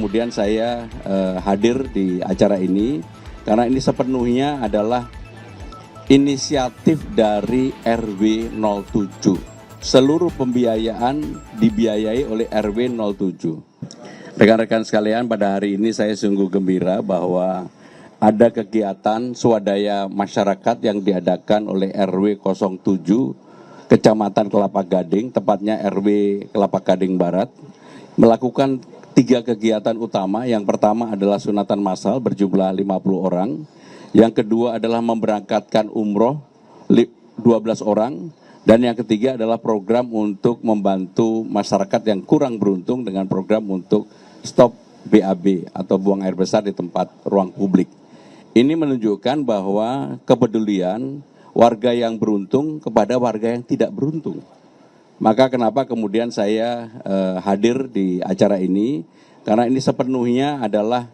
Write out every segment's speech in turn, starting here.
kemudian saya hadir di acara ini karena ini sepenuhnya adalah inisiatif dari RW 07. Seluruh pembiayaan dibiayai oleh RW 07. Rekan-rekan sekalian, pada hari ini saya sungguh gembira bahwa ada kegiatan swadaya masyarakat yang diadakan oleh RW 07 Kecamatan Kelapa Gading, tepatnya RW Kelapa Gading Barat, melakukan 3 kegiatan utama. Yang pertama adalah sunatan massal berjumlah 50 orang. Yang kedua adalah memberangkatkan umroh 12 orang. Dan yang ketiga adalah program untuk membantu masyarakat yang kurang beruntung dengan program untuk stop BAB atau buang air besar di tempat ruang publik. Ini menunjukkan bahwa kepedulian warga yang beruntung kepada warga yang tidak beruntung. Maka kenapa kemudian saya hadir di acara ini, karena ini sepenuhnya adalah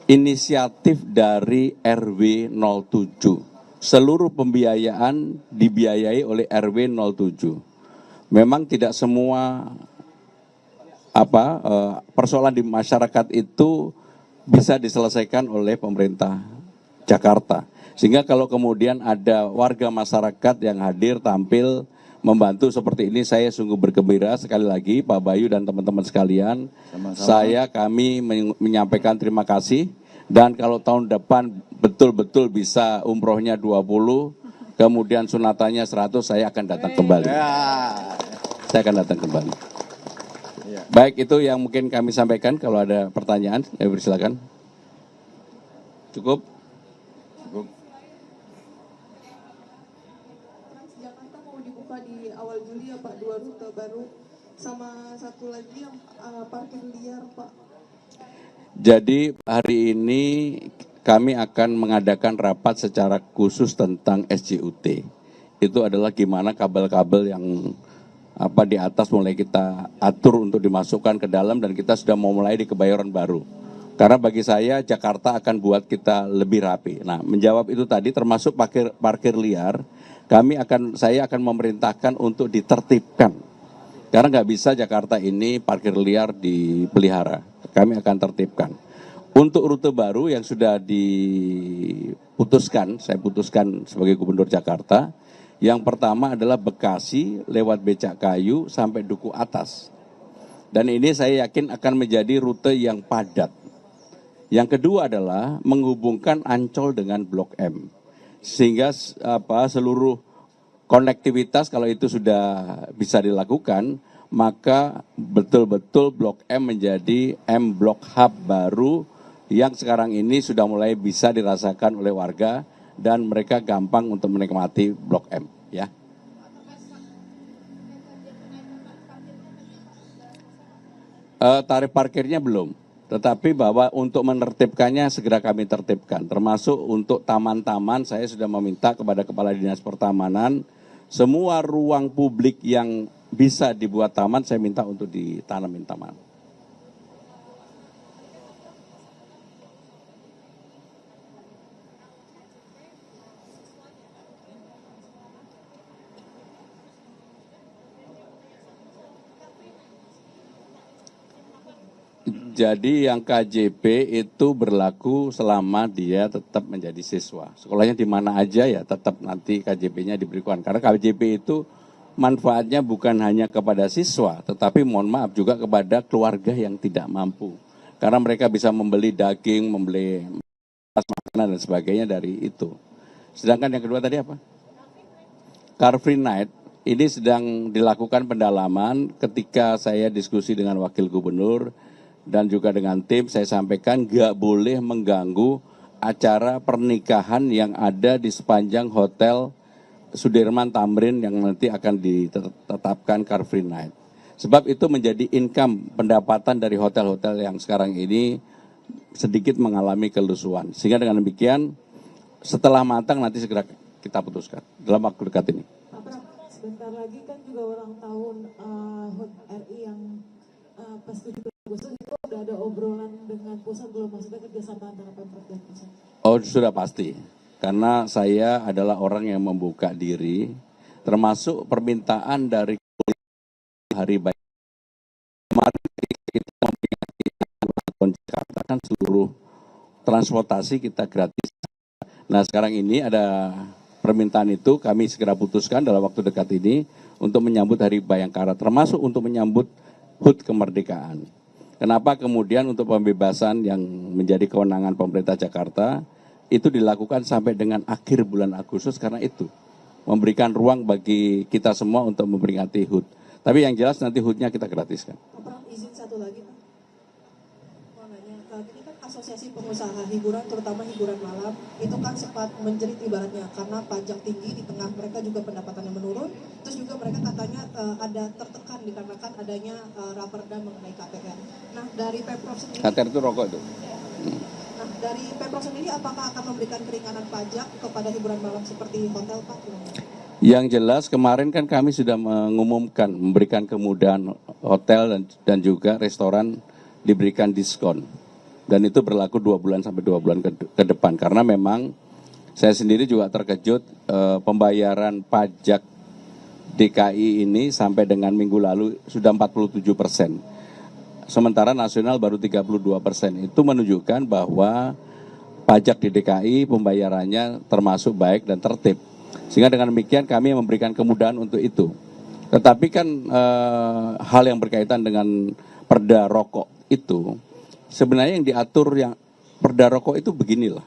inisiatif dari RW 07. Seluruh pembiayaan dibiayai oleh RW 07. Memang tidak semua persoalan di masyarakat itu bisa diselesaikan oleh pemerintah Jakarta. Sehingga kalau kemudian ada warga masyarakat yang hadir tampil membantu seperti ini, saya sungguh bergembira. Sekali lagi Pak Bayu dan teman-teman sekalian, kami menyampaikan terima kasih. Dan kalau tahun depan betul-betul bisa umrohnya 20, kemudian sunatannya 100, saya akan datang kembali. Saya akan datang kembali. Baik, itu yang mungkin kami sampaikan. Kalau ada pertanyaan, silakan. Cukup? Jakarta mau dibuka di awal Juli ya Pak, 2 rute baru, sama satu lagi yang parkir liar Pak. Jadi hari ini kami akan mengadakan rapat secara khusus tentang SJUT. Itu adalah gimana kabel-kabel yang di atas mulai kita atur untuk dimasukkan ke dalam, dan kita sudah mau mulai di Kebayoran Baru. Karena bagi saya Jakarta akan buat kita lebih rapi. Nah, menjawab itu tadi termasuk parkir liar, saya akan memerintahkan untuk ditertibkan. Karena nggak bisa Jakarta ini parkir liar dipelihara. Kami akan tertibkan. Untuk rute baru yang sudah diputuskan, saya putuskan sebagai Gubernur Jakarta. Yang pertama adalah Bekasi lewat Becak Kayu sampai Duku Atas. Dan ini saya yakin akan menjadi rute yang padat. Yang kedua adalah menghubungkan Ancol dengan Blok M. Sehingga seluruh konektivitas kalau itu sudah bisa dilakukan, maka betul-betul Blok M menjadi M Block Hub baru yang sekarang ini sudah mulai bisa dirasakan oleh warga dan mereka gampang untuk menikmati Blok M, ya. Tarif parkirnya belum, tetapi bahwa untuk menertibkannya segera kami tertibkan. Termasuk untuk taman-taman, saya sudah meminta kepada Kepala Dinas Pertamanan, semua ruang publik yang bisa dibuat taman, saya minta untuk ditanamin taman. Jadi yang KJP itu berlaku selama dia tetap menjadi siswa. Sekolahnya di mana aja ya tetap nanti KJP-nya diberikan. Karena KJP itu manfaatnya bukan hanya kepada siswa, tetapi mohon maaf juga kepada keluarga yang tidak mampu. Karena mereka bisa membeli daging, membeli makanan dan sebagainya dari itu. Sedangkan yang kedua tadi apa? Car Free Night ini sedang dilakukan pendalaman. Ketika saya diskusi dengan Wakil Gubernur dan juga dengan tim, saya sampaikan nggak boleh mengganggu acara pernikahan yang ada di sepanjang Hotel Sudirman Tamrin yang nanti akan ditetapkan Car Free Night. Sebab itu menjadi income pendapatan dari hotel-hotel yang sekarang ini sedikit mengalami kelusuan. Sehingga dengan demikian setelah matang nanti segera kita putuskan dalam waktu dekat ini. Pak, sebentar lagi kan juga ulang tahun HUT RI yang pas 17 Agustus itu udah ada obrolan dengan pusat, belum maksudnya kerjasama antara Pemprov dan pusat? Oh, sudah pasti. Karena saya adalah orang yang membuka diri, termasuk permintaan dari hari baik. Kemarin kita memperingati bahkan seluruh transportasi kita gratis. Nah sekarang ini ada permintaan itu kami segera putuskan dalam waktu dekat ini untuk menyambut Hari Bayangkara, termasuk untuk menyambut HUT kemerdekaan. Kenapa kemudian untuk pembebasan yang menjadi kewenangan pemerintah Jakarta itu dilakukan sampai dengan akhir bulan Agustus, karena itu memberikan ruang bagi kita semua untuk memperingati HUT. Tapi yang jelas nanti HUT-nya kita gratiskan. Pak, izin satu lagi Pak. Mau nanya, ini kan asosiasi pengusaha hiburan, terutama hiburan malam, itu kan sempat menjerit ibaratnya karena pajak tinggi di tengah mereka juga pendapatannya menurun. Terus juga mereka katanya ada tertekan dikarenakan adanya raperda mengenai KPR. Nah dari Pemprov sendiri. KPR itu rokok itu. Nah dari Pemprov sendiri apakah akan memberikan keringanan pajak kepada hiburan malam seperti hotel Pak? Yang jelas kemarin kan kami sudah mengumumkan memberikan kemudahan hotel dan juga restoran diberikan diskon. Dan itu berlaku 2 bulan sampai 2 bulan ke depan. Karena memang saya sendiri juga terkejut pembayaran pajak DKI ini sampai dengan minggu lalu sudah 47%. Sementara nasional baru 32%. Itu menunjukkan bahwa pajak di DKI pembayarannya termasuk baik dan tertib. Sehingga dengan demikian kami memberikan kemudahan untuk itu. Tetapi kan hal yang berkaitan dengan perda rokok itu, sebenarnya yang diatur yang perda rokok itu beginilah.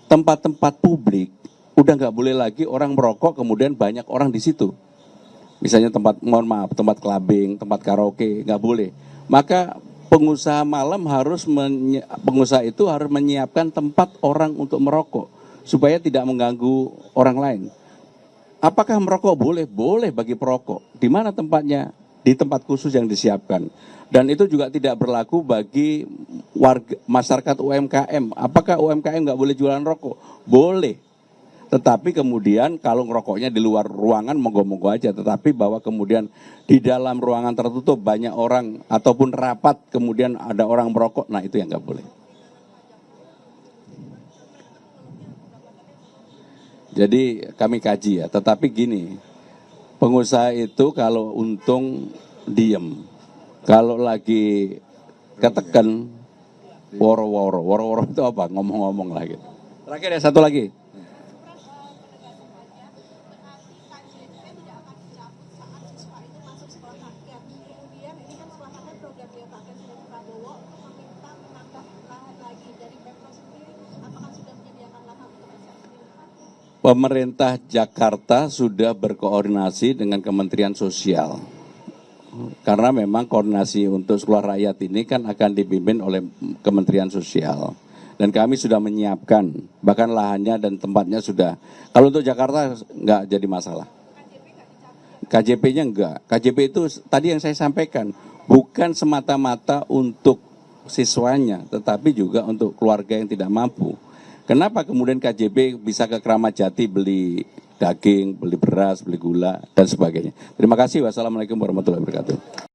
Tempat-tempat publik udah nggak boleh lagi orang merokok kemudian banyak orang di situ. Misalnya tempat clubbing, tempat karaoke, nggak boleh. Maka pengusaha malam pengusaha itu harus menyiapkan tempat orang untuk merokok supaya tidak mengganggu orang lain. Apakah merokok boleh? Boleh bagi perokok. Di mana tempatnya? Di tempat khusus yang disiapkan. Dan itu juga tidak berlaku bagi warga masyarakat UMKM. Apakah UMKM nggak boleh jualan rokok? Boleh. Tetapi kemudian kalau ngerokoknya di luar ruangan monggo-monggo aja. Tetapi bahwa kemudian di dalam ruangan tertutup banyak orang ataupun rapat kemudian ada orang merokok, nah itu yang nggak boleh. Jadi kami kaji ya, tetapi gini, pengusaha itu kalau untung diem, kalau lagi ketekan woro-woro itu apa? Ngomong-ngomong lah gitu. Terakhir ya satu lagi. Pemerintah Jakarta sudah berkoordinasi dengan Kementerian Sosial. Karena memang koordinasi untuk sekolah rakyat ini kan akan dipimpin oleh Kementerian Sosial. Dan kami sudah menyiapkan, bahkan lahannya dan tempatnya sudah. Kalau untuk Jakarta nggak jadi masalah. KJP-nya enggak. KJP itu tadi yang saya sampaikan, bukan semata-mata untuk siswanya, tetapi juga untuk keluarga yang tidak mampu. Kenapa kemudian KJP bisa ke Kramat Jati beli daging, beli beras, beli gula, dan sebagainya. Terima kasih. Wassalamualaikum warahmatullahi wabarakatuh.